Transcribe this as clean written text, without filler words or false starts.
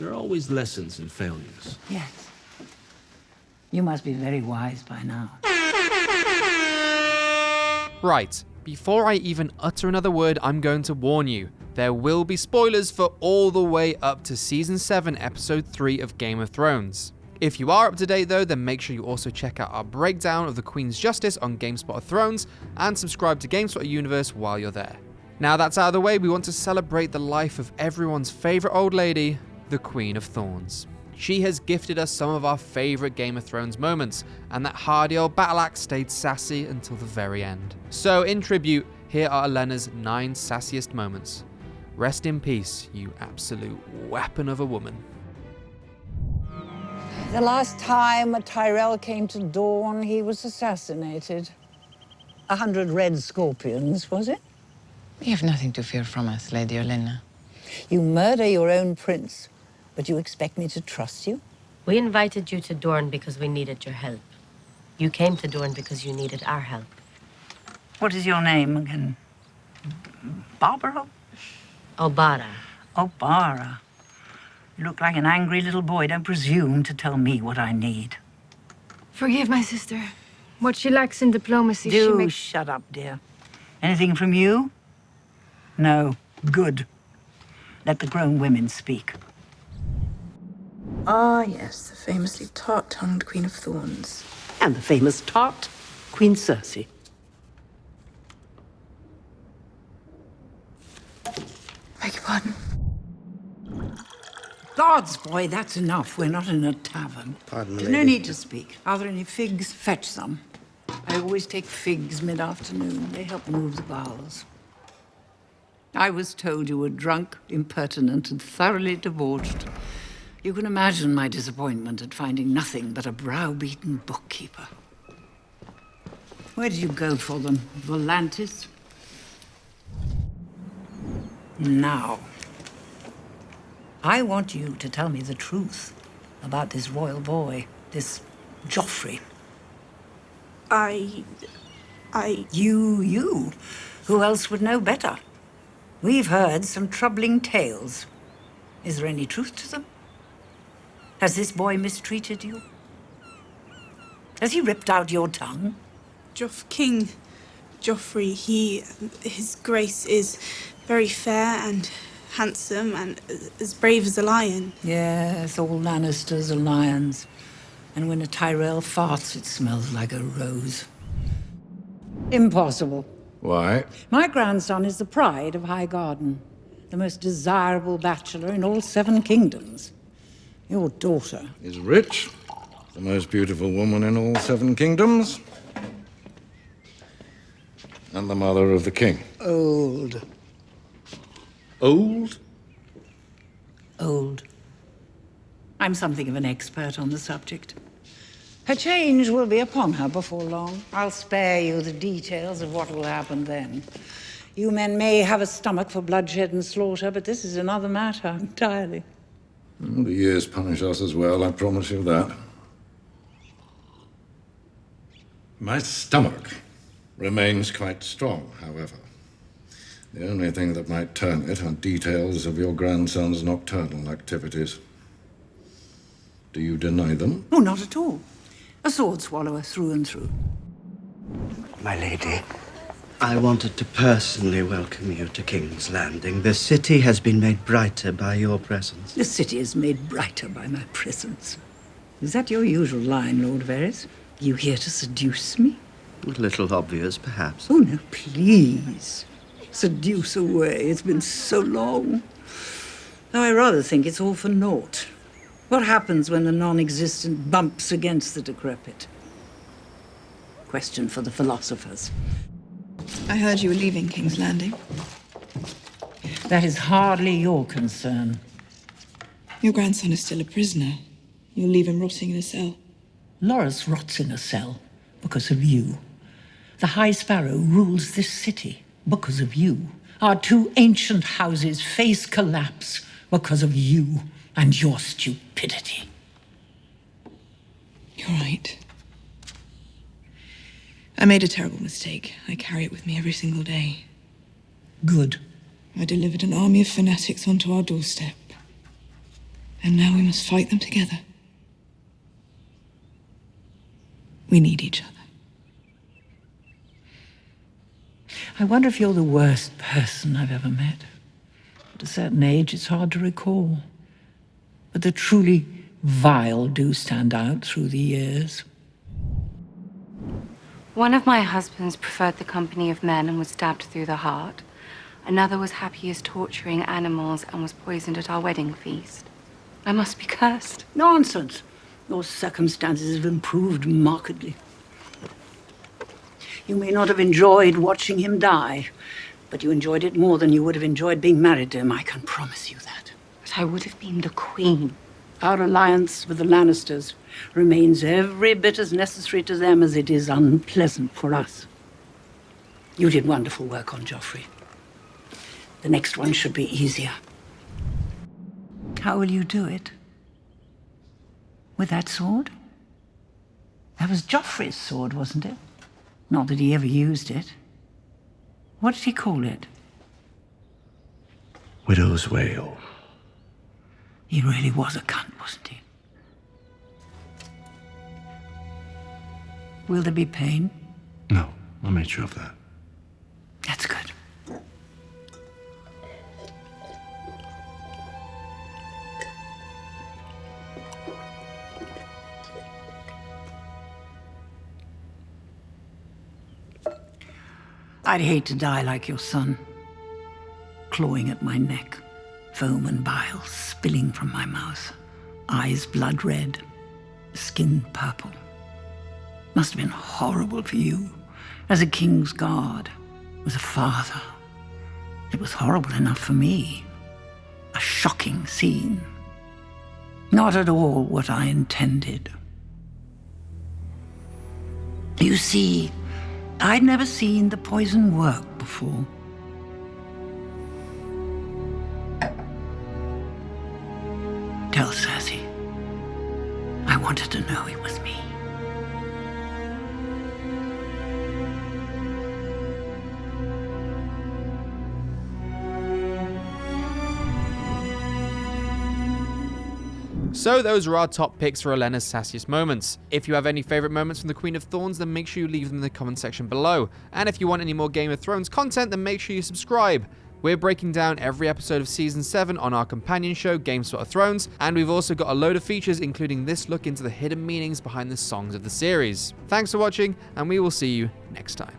There are always lessons in failures. Yes. You must be very wise by now. Right, before I even utter another word, I'm going to warn you. There will be spoilers for all the way up to Season 7, Episode 3 of Game of Thrones. If you are up to date though, then make sure you also check out our breakdown of the Queen's Justice on GameSpot of Thrones, and subscribe to GameSpot Universe while you're there. Now that's out of the way, we want to celebrate the life of everyone's favourite old lady, the Queen of Thorns. She has gifted us some of our favourite Game of Thrones moments, and that hardy old battle axe stayed sassy until the very end. So in tribute, here are Olenna's 9 sassiest moments. Rest in peace, you absolute weapon of a woman. The last time a Tyrell came to Dawn, he was assassinated. 100 red scorpions, was it? You have nothing to fear from us, Lady Olenna. You murder your own prince, but you expect me to trust you? We invited you to Dorne because we needed your help. You came to Dorne because you needed our help. What is your name again? Barbara? Obara. Obara. You look like an angry little boy. Don't presume to tell me what I need. Forgive my sister. What she lacks in diplomacy, she Do makes... shut up, dear. Anything from you? No. Good. Let the grown women speak. Ah, yes, the famously tart-tongued Queen of Thorns. And the famous tart, Queen Cersei. Beg your pardon? Gods, boy, that's enough. We're not in a tavern. Pardon, There's lady. no need to speak. Are there any figs? Fetch some. I always take figs mid-afternoon. They help move the bowels. I was told you were drunk, impertinent, and thoroughly debauched. You can imagine my disappointment at finding nothing but a browbeaten bookkeeper. Where did you go for them? Volantis? Now, I want you to tell me the truth about this royal boy, this Joffrey. You. Who else would know better? We've heard some troubling tales. Is there any truth to them? Has this boy mistreated you? Has he ripped out your tongue? King Joffrey, his grace is very fair and handsome and as brave as a lion. Yes, all Lannisters are lions. And when a Tyrell farts, it smells like a rose. Impossible. Why? My grandson is the pride of High Garden, the most desirable bachelor in all 7 kingdoms. Your daughter Is rich, the most beautiful woman in all 7 kingdoms, and the mother of the king. old. Old? Old. I'm something of an expert on the subject. Her change will be upon her before long. I'll spare you the details of what will happen then. You men may have a stomach for bloodshed and slaughter, but this is another matter entirely. The years punish us as well, I promise you that. My stomach remains quite strong, however. The only thing that might turn it are details of your grandson's nocturnal activities. Do you deny them? Oh, not at all. A sword swallower through and through. My lady, I wanted to personally welcome you to King's Landing. The city has been made brighter by your presence. The city is made brighter by my presence. Is that your usual line, Lord Varys? You here to seduce me? A little obvious, perhaps. Oh, no, please. Seduce away. It's been so long. Though I rather think it's all for naught. What happens when the non-existent bumps against the decrepit? Question for the philosophers. I heard you were leaving King's Landing. That is hardly your concern. Your grandson is still a prisoner. You'll leave him rotting in a cell. Loras rots in a cell because of you. The High Sparrow rules this city because of you. Our 2 ancient houses face collapse because of you and your stupidity. You're right. I made a terrible mistake. I carry it with me every single day. Good. I delivered an army of fanatics onto our doorstep. And now we must fight them together. We need each other. I wonder if you're the worst person I've ever met. At a certain age, it's hard to recall. But the truly vile do stand out through the years. One of my husbands preferred the company of men and was stabbed through the heart. Another was happy as torturing animals and was poisoned at our wedding feast. I must be cursed. Nonsense. Your circumstances have improved markedly. You may not have enjoyed watching him die, but you enjoyed it more than you would have enjoyed being married to him. I can promise you that. But I would have been the queen. Our alliance with the Lannisters remains every bit as necessary to them as it is unpleasant for us. You did wonderful work on Joffrey. The next one should be easier. How will you do it? With that sword? That was Joffrey's sword, wasn't it? Not that he ever used it. What did he call it? Widow's Wail. He really was a cunt, wasn't he? Will there be pain? No, I made sure of that. That's good. I'd hate to die like your son, clawing at my neck, foam and bile spilling from my mouth, eyes blood red, skin purple. Must have been horrible for you, as a king's guard, as a father. It was horrible enough for me. A shocking scene. Not at all what I intended. You see, I'd never seen the poison work before. Tell Sassy. I wanted to know it was me. So those are our top picks for Olenna's sassiest moments. If you have any favourite moments from the Queen of Thorns, then make sure you leave them in the comment section below. And if you want any more Game of Thrones content, then make sure you subscribe. We're breaking down every episode of Season 7 on our companion show, Games of Thrones, and we've also got a load of features, including this look into the hidden meanings behind the songs of the series. Thanks for watching, and we will see you next time.